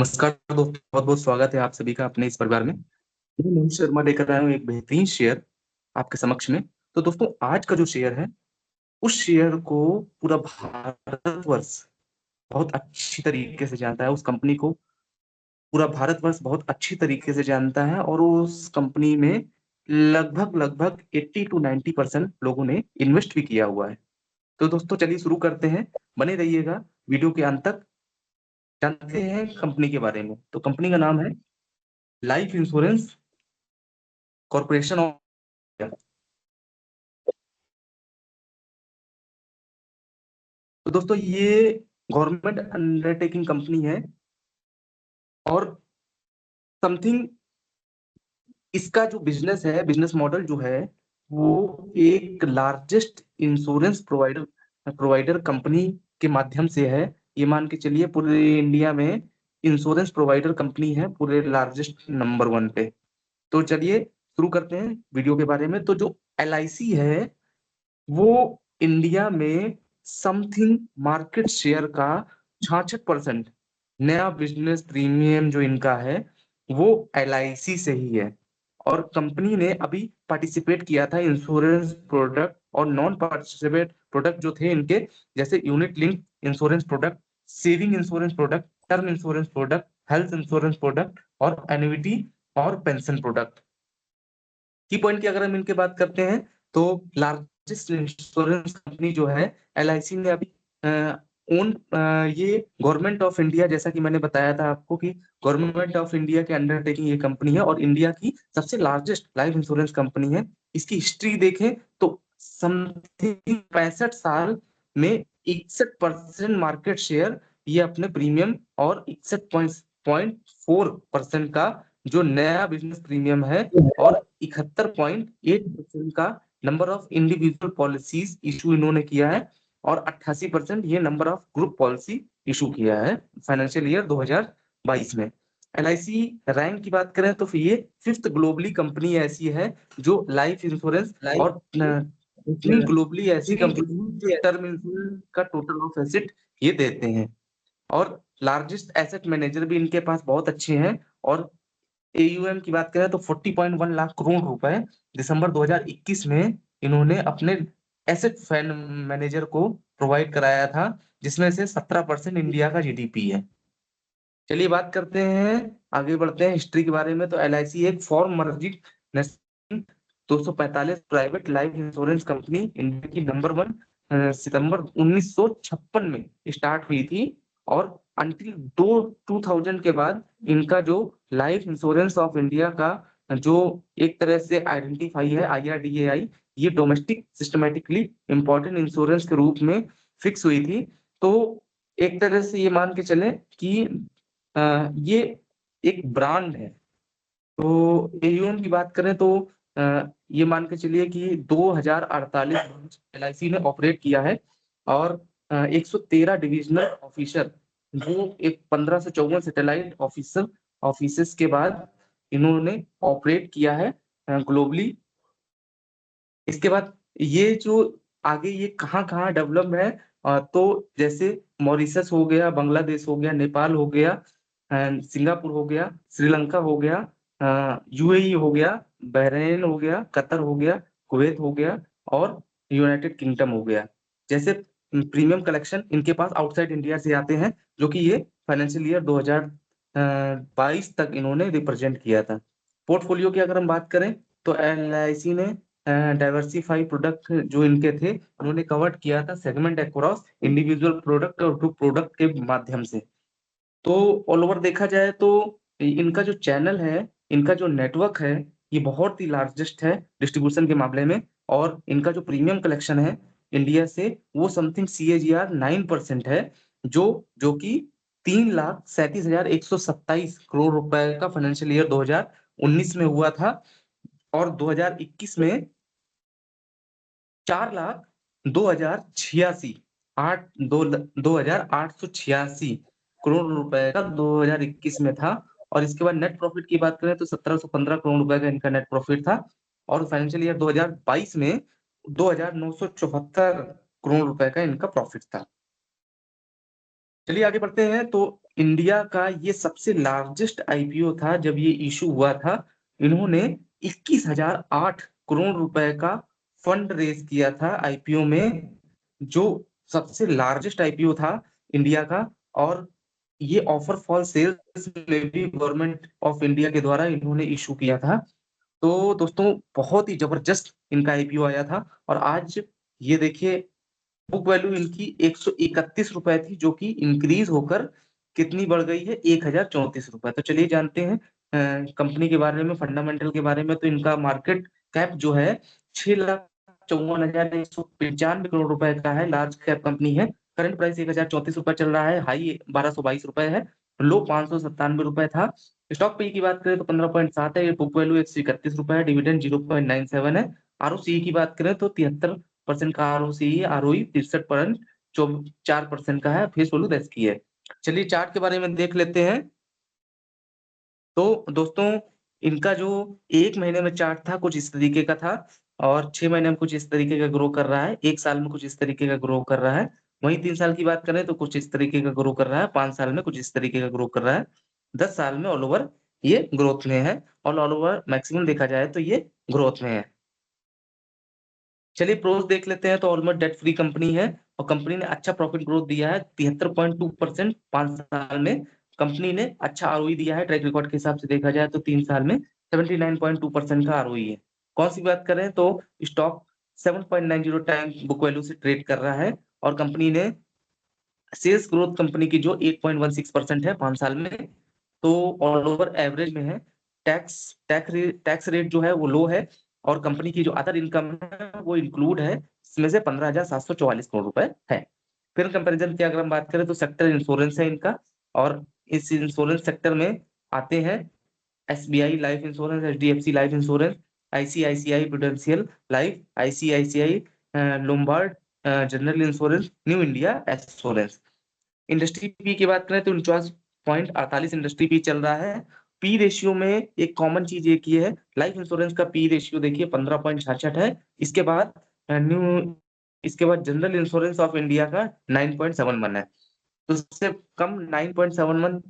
नमस्कार दोस्तों, बहुत बहुत स्वागत है आप सभी का अपने इस परिवार में। मैं मोहित शर्मा लेकर आया हूँ एक बेहतरीन शेयर आपके समक्ष में। तो दोस्तों, आज का जो शेयर है, उस शेयर को पूरा भारतवर्ष बहुत अच्छी तरीके से जानता है। उस कंपनी को पूरा भारतवर्ष बहुत अच्छी तरीके से जानता है और उस कंपनी में लगभग लगभग 80 to 90% लोगों ने इन्वेस्ट भी किया हुआ है। तो दोस्तों, चलिए शुरू करते हैं। बने रहिएगा वीडियो के अंत तक। जानते हैं कंपनी के बारे में। तो कंपनी का नाम है life insurance corporation of India. तो दोस्तों, ये गवर्नमेंट अंडरटेकिंग कंपनी है और समथिंग इसका जो बिजनेस है, बिजनेस मॉडल जो है, वो एक largest insurance provider provider company के माध्यम से है। ये मान के चलिए पूरे इंडिया में इंश्योरेंस प्रोवाइडर कंपनी है, पूरे लार्जेस्ट नंबर 1 पे। तो चलिए शुरू करते हैं वीडियो के बारे में। तो जो LIC है, वो इंडिया में समथिंग मार्केट शेयर का 66% नया बिजनेस प्रीमियम जो इनका है, वो LIC से ही है। और कंपनी ने अभी पार्टिसिपेट किया था इंश्योरेंस प्रोडक्ट और नॉन पार्टिसिपेट प्रोडक्ट जो थे इनके, जैसे unit link insurance product, saving insurance product, term insurance product, health insurance product और एन्युइटी और पेंशन प्रोडक्ट। की पॉइंट की अगर हम इनके बात करते हैं, तो लार्जेस्ट इंश्योरेंस कंपनी जो है LIC ने अभी ओन ये गवर्नमेंट ऑफ इंडिया, जैसा कि मैंने बताया था आपको कि गवर्नमेंट ऑफ इंडिया के अंडरटेकिंग ये कंपनी है और इंडिया की सबसे लार्जेस्ट लाइफ इंश्योरेंस कंपनी है। इसकी हिस्ट्री देखें तो समथिंग 65 साल में 61% मार्केट शेयर ये अपने प्रीमियम और 61.4% का जो नया बिजनेस प्रीमियम है और 71.8% का number of individual policies issue इन्होंने किया है और 88% ये number of group policy issue किया है फाइनेंशियल ईयर 2022 में। LIC रैंक की बात करें तो फिर ये 5th ग्लोबली कंपनी ऐसी है जो लाइफ इंश्योरेंस और इतनी ग्लोबली ऐसी कंपनी टर्म इंश्योरेंस का टोटल ऑफ एसेट ये देते हैं। और लार्जेस्ट एसेट मैनेजर भी इनके पास बहुत अच्छे हैं। और AUM की बात करें तो 40.1 लाख करोड़ रुपए दिसंबर 2021 में इन्होंने अपने एसेट फैन मैनेजर को प्रोवाइड कराया था, जिसमें से 17% इंडिया का GDP है। चलिए बात करते हैं, आगे बढ़ते हैं हिस्ट्री के बारे में। तो LIC एक फॉर्म मर्जिक 245 private life insurance company India की नंबर 1 सितंबर 1956 में स्टार्ट हुई थी। और अंटिल 2000 के बाद इनका जो लाइफ इंश्योरेंस ऑफ इंडिया का जो एक तरह से आइडेंटिफाई है IRDAI, ये डोमेस्टिक सिस्टमेटिकली इंपॉर्टेंट इंश्योरेंस के रूप में फिक्स हुई थी। तो एक तरह से ये मान के चले कि ये एक ब्रांड है। तो AUM की बात करें तो ये मान के चलिए कि 2048 ब्रांच LIC ने ऑपरेट किया है और 113 डिविजनल ऑफिसर, जो एक 1554 सैटेलाइट ऑफिसेस के बाद इन्होंने ऑपरेट किया है ग्लोबली। इसके बाद ये जो आगे ये कहाँ-कहाँ डेवलप है, तो जैसे मॉरिशस हो गया, बांग्लादेश हो गया, नेपाल हो गया, सिंगापुर हो गया, श्रीलंका हो गया, UAE हो गया, बहरीन हो गया, कतर हो गया, कुवैत हो गया और यूनाइटेड किंगडम हो गया। जैसे प्रीमियम कलेक्शन इनके पास आउटसाइड इंडिया से आते हैं, जो कि ये फाइनेंशियल ईयर 2022 तक इन्होंने रिप्रेजेंट किया था। पोर्टफोलियो की अगर हम बात करें तो LIC ने डाइवर्सिफाई प्रोडक्ट जो इनके थे उन्होंने कवर किया था सेगमेंट अक्रॉस इंडिविजुअल प्रोडक्ट और ग्रुप प्रोडक्ट के माध्यम से। तो ऑल ओवर देखा जाए तो इनका जो चैनल है, इनका जो नेटवर्क है, ये बहुत ही लार्जेस्ट है डिस्ट्रीब्यूशन के मामले में। और इनका जो प्रीमियम कलेक्शन है इंडिया से, वो समथिंग CAGR 9% है, जो जो कि 3,37,127 करोड़ रुपए का फाइनेंशियल ईयर 2019 में हुआ था। और 2021 में 4,02,086 आठ दो 2,886 करोड़ रुपए का 2021 में था। और इसके बाद नेट प्रॉफिट की बात करें तो 1,715 करोड़ रुपए का इनका नेट प्रॉफिट था। और फाइनेंशियल ईयर 2022 में 2,974 करोड़ रुपए का इनका प्रॉफिट था। चलिए आगे बढ़ते हैं। तो इंडिया का ये सबसे लार्जेस्ट आईपीओ था जब ये इशू हुआ था। इन्होंने 21,008 करोड़ रुपए का फंड रेज किया था आईपीओ में, जो सबसे लार्जेस्ट आईपीओ था इंडिया का। और ये ऑफर फॉर सेल्स में भी गवर्नमेंट ऑफ इंडिया के द्वारा इन्होंने इशू किया था। तो दोस्तों बहुत ही जबरदस्त इनका आईपीओ आया था। और आज ये देखिए, बुक वैल्यू इनकी 131 रुपए थी, जो कि इंक्रीज होकर कितनी बढ़ गई है, 1,034 रुपए। तो चलिए जानते हैं कंपनी के बारे में, फंडामेंटल के बारे में। तो इनका मार्केट कैप जो है 6,54,195 करोड़ रुपए का है। लार्ज कैप कंपनी है। करंट प्राइस 1,034 रुपए चल रहा है। हाई 1,222 रुपए है। लो 597 रुपए था। स्टॉक पे की बात करें तो 15.7 है। बुक वैल्यू 131 रुपए है। डिविडेंड 0.97 है। आरओसी की बात करें तो 73% का आरओसी है। आरओई 63.4% का है। फेस वैल्यू 10 की है। चलिए चार्ट के बारे में देख लेते हैं। तो दोस्तों इनका जो एक महीने में चार्ट था कुछ इस तरीके का था, और 6 महीने में कुछ इस तरीके का ग्रो कर रहा है, एक साल में कुछ इस तरीके का ग्रो कर रहा है। वहीं 3 साल की बात करें तो कुछ इस तरीके का ग्रो कर रहा है, 5 साल में कुछ इस तरीके का ग्रो कर रहा है, 10 साल में ऑल ओवर ये ग्रोथ में है। और ऑल ओवर मैक्सिमम देखा जाए तो ये ग्रोथ में है। चलिए प्रोस देख लेते हैं। तो ऑलमोस्ट डेट फ्री कंपनी है, और कंपनी ने अच्छा प्रॉफिट ग्रोथ दिया है 73.2%। 5 साल में कंपनी ने अच्छा आरओई दिया है। ट्रैक रिकॉर्ड के हिसाब से देखा जाए तो 3 साल में 79.2% का आरओई है। कौन सी बात करें तो स्टॉक 7.90 टाइम बुक वैल्यू से ट्रेड कर रहा है। और कंपनी ने सेल्स ग्रोथ कंपनी की जो 8.16% है 5 साल में, तो ऑल ओवर एवरेज में है। टैक्स टैक्स रेट जो है वो लो है। और कंपनी की जो अदर इनकम है वो इंक्लूड है, इसमें से 15,744 करोड़ रुपए है। फिर कंपैरिजन की अगर हम बात करें तो सेक्टर इंश्योरेंस है इनका। और इस इंश्योरेंस सेक्टर में आते हैं SBI life insurance, HDFC life insurance, ICICI prudential life, ICICI Lombard general insurance, new India assurance. Industry P की बात करें तो 49.48 इंडस्ट्री पी चल रहा है। पी रेशियो में एक कॉमन चीज एक ये है, लाइफ इंश्योरेंस का पी रेशियो देखिए 15.66 है। इसके बाद न्यू इसके बाद जनरल इंश्योरेंस ऑफ इंडिया का 9.71 है। तो उससे कम 9.71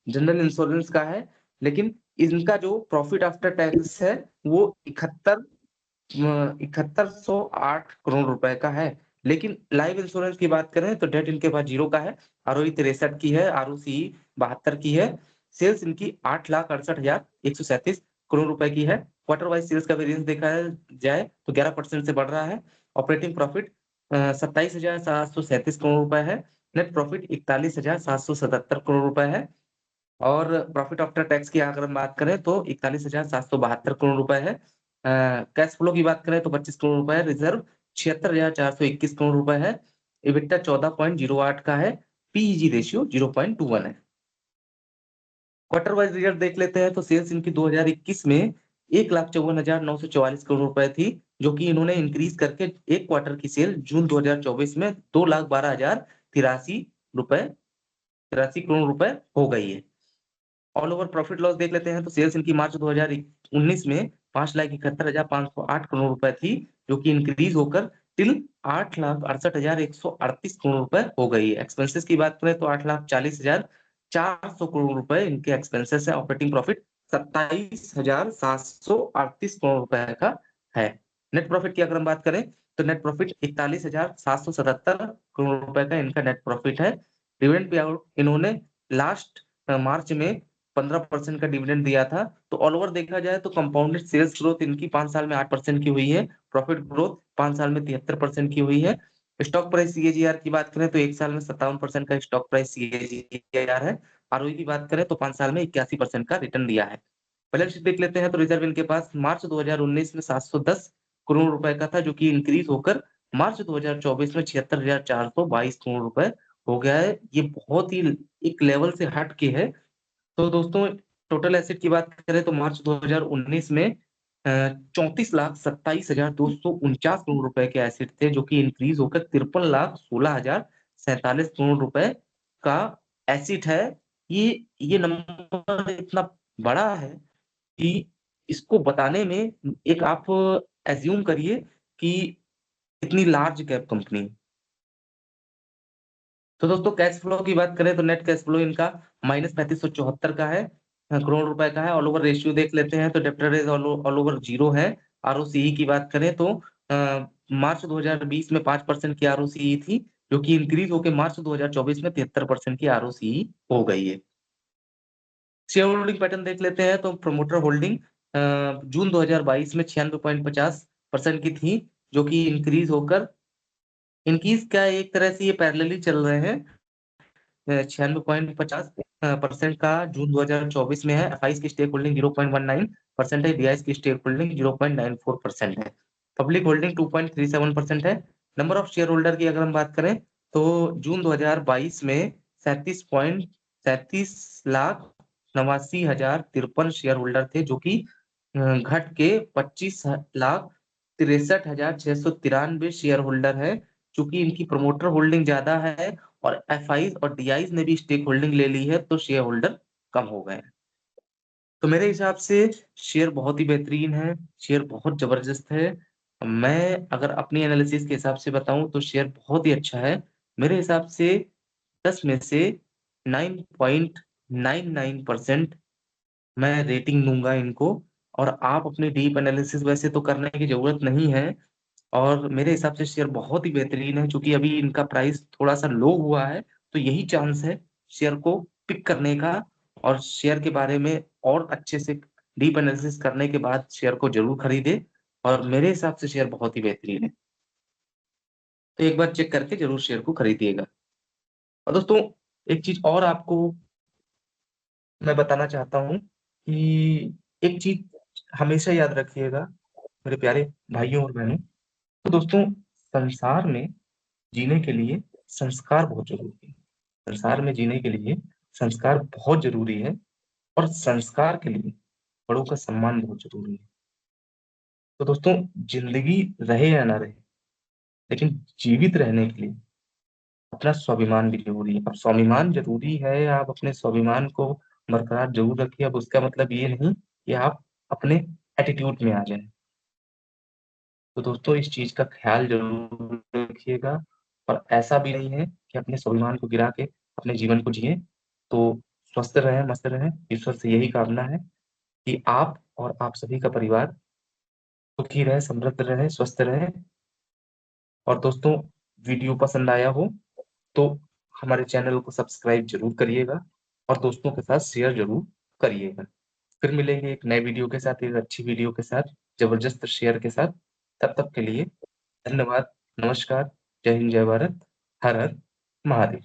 जनरल इंश्योरेंस का है। लेकिन इनका जो प्रॉफिट आफ्टर टैक्स है वो 7108 करोड़ रुपए का है। लेकिन लाइफ इंश्योरेंस की बात करें तो डेट इनके पास 0 का है। आरओई 63 की है। आरओसी 72 की है। सेल्स इनकी 8,68,137 करोड़ रुपए की है। क्वार्टर वाइज सेल्स का वेरिएंस देखा जाए तो 11% से बढ़ रहा है। ऑपरेटिंग प्रॉफिट 27,737 करोड़ रुपए है। नेट प्रॉफिट 41,777 करोड़ रुपए है। और प्रॉफिट आफ्टर टैक्स की अगर हम बात करें तो 41,772 करोड़ रुपए है। कैश फ्लो की बात करें तो 25 करोड़ रुपए है। रिजर्व 76,421 करोड़ रुपए है। इबिटा 14.08 का है। पीईजी रेशियो 0.21 है। क्वार्टर वाइज रिजल्ट देख लेते हैं। तो सेल्स इनकी 2021 में 1,54,944 करोड़ रुपए थी, जो कि इन्होंने इंक्रीज करके एक क्वार्टर की सेल जून 2024 में 2,12,083 करोड़ रुपए हो गई है। ऑल ओवर प्रॉफिट लॉस देख लेते हैं। तो सेल्स इनकी मार्च 2019 में 5,71,508 करोड़ रुपए थी, जो कि इंक्रीज होकर टिल 8,68,138 करोड़ रुपए हो गई है। एक्सपेंसेस की बात करें तो 8,40,400 करोड़ रुपए इनके एक्सपेंसेस है। ऑपरेटिंग प्रॉफिट 27,738 करोड़ रुपए का है। नेट प्रॉफिट की अगर हम बात करें तो नेट प्रॉफिट 41,777 करोड़ रुपए का इनका नेट प्रॉफिट है। डिविडेंड पे आउट इन्होंने लास्ट मार्च में 15% का डिविडेंड दिया था। तो ऑल ओवर देखा जाए तो कंपाउंडेड सेल्स ग्रोथ इनकी 5 साल में 8% की हुई है। प्रॉफिट ग्रोथ 5 साल में 73% की हुई है। स्टॉक प्राइस सीएजीआर की बात करें तो एक साल में 57% का स्टॉक प्राइस सीएजीआर है। आरओई की बात करें तो 5 साल में 81% का रिटर्न दिया है। बैलेंस शीट देख लेते हैं। तो रिजर्व इनके पास मार्च 2019 में 710 करोड़ रुपए का था, जो कि इंक्रीज होकर मार्च 2024 में 76,422 करोड़ रुपए हो गया है। ये बहुत ही एक लेवल से हट के है। तो दोस्तों टोटल एसेट की बात करें तो मार्च 2019 में 34,27,249 करोड़ रुपए के एसेट थे, जो कि इंक्रीज होकर 53,16,047 करोड़ रुपए का एसेट है। ये ये नंबर इतना बड़ा है कि इसको बताने में एक आप एज्यूम करिए कि इतनी लार्ज कैप कंपनी तो दोस्तों कैश फ्लो की बात करें तो नेट कैश फ्लो इनका -3574 का है, करोड़ रुपए का है। ऑल ओवर रेशियो देख लेते हैं तो डेब्टर डेज ऑल ओवर 0 है। आरओसीई की बात करें तो मार्च 2020 में 5% की आरओसीई थी, जो कि इंक्रीज होकर मार्च 2024 में 73% की आरओसीई हो गई है। शेयर होल्डिंग पैटर्न देख लेते हैं तो प्रमोटर होल्डिंग जून 2022 में 96.50% की थी, जो कि इंक्रीज होकर इनकीज क्या एक तरह से ये पैरेलली चल रहे हैं। 96.50% का जून 2024 में है। एफआईज की स्टेक होल्डिंग 0.19% है। डीआईज की स्टेक होल्डिंग 0.94% है। पब्लिक होल्डिंग 2.37% है। नंबर ऑफ शेयर होल्डर की अगर हम बात करें तो जून 2022 में 37.37 लाख 89,053 शेयर होल्डर थे, जो कि घट के 25,63,693 शेयर होल्डर है। चूंकि इनकी प्रमोटर होल्डिंग ज्यादा है और एफआईज और डीआईज ने भी स्टेक होल्डिंग ले ली है, तो शेयर होल्डर कम हो गए हैं। तो मेरे हिसाब से शेयर बहुत ही बेहतरीन है, शेयर बहुत जबरदस्त है। मैं अगर अपनी एनालिसिस के हिसाब से बताऊं तो शेयर बहुत ही अच्छा है। मेरे हिसाब से 10 में से 9.99% मैं रेटिंग दूंगा इनको। और आप अपनी डीप एनालिसिस वैसे तो करने की जरूरत नहीं है, और मेरे हिसाब से शेयर बहुत ही बेहतरीन है। क्योंकि अभी इनका प्राइस थोड़ा सा लो हुआ है, तो यही चांस है शेयर को पिक करने का। और शेयर के बारे में और अच्छे से डीप एनालिसिस करने के बाद शेयर को जरूर खरीदे। और मेरे हिसाब से शेयर बहुत ही बेहतरीन है, तो एक बार चेक करके जरूर शेयर को खरीदिएगा। और दोस्तों एक चीज और आपको मैं बताना चाहता हूँ कि एक चीज हमेशा याद रखिएगा मेरे प्यारे भाइयों और बहनों। तो दोस्तों संसार में जीने के लिए संस्कार बहुत जरूरी है। संसार में जीने के लिए संस्कार बहुत जरूरी है, और संस्कार के लिए बड़ों का सम्मान बहुत जरूरी है। तो दोस्तों जिंदगी रहे या ना रहे, लेकिन जीवित रहने के लिए अपना स्वाभिमान भी जरूरी है। अब स्वाभिमान जरूरी है, आप अपने स्वाभिमान को बरकरार जरूर रखिए। अब उसका मतलब ये नहीं कि आप अपने एटीट्यूड में आ जाएं। तो दोस्तों इस चीज का ख्याल जरूर रखिएगा। और ऐसा भी नहीं है कि अपने स्वाभिमान को गिरा के अपने जीवन को जिए। तो स्वस्थ रहें, मस्त रहें। ईश्वर से यही कामना है कि आप और आप सभी का परिवार सुखी रहे, समृद्ध रहे, स्वस्थ रहे। और दोस्तों वीडियो पसंद आया हो तो हमारे चैनल को सब्सक्राइब जरूर करिएगा, और दोस्तों के साथ शेयर जरूर करिएगा। फिर मिलेंगे एक नए वीडियो के साथ, एक अच्छी वीडियो के साथ, जबरदस्त शेयर के साथ। तब तक के लिए धन्यवाद, नमस्कार, जय हिंद, जय भारत, हर हर महादेव।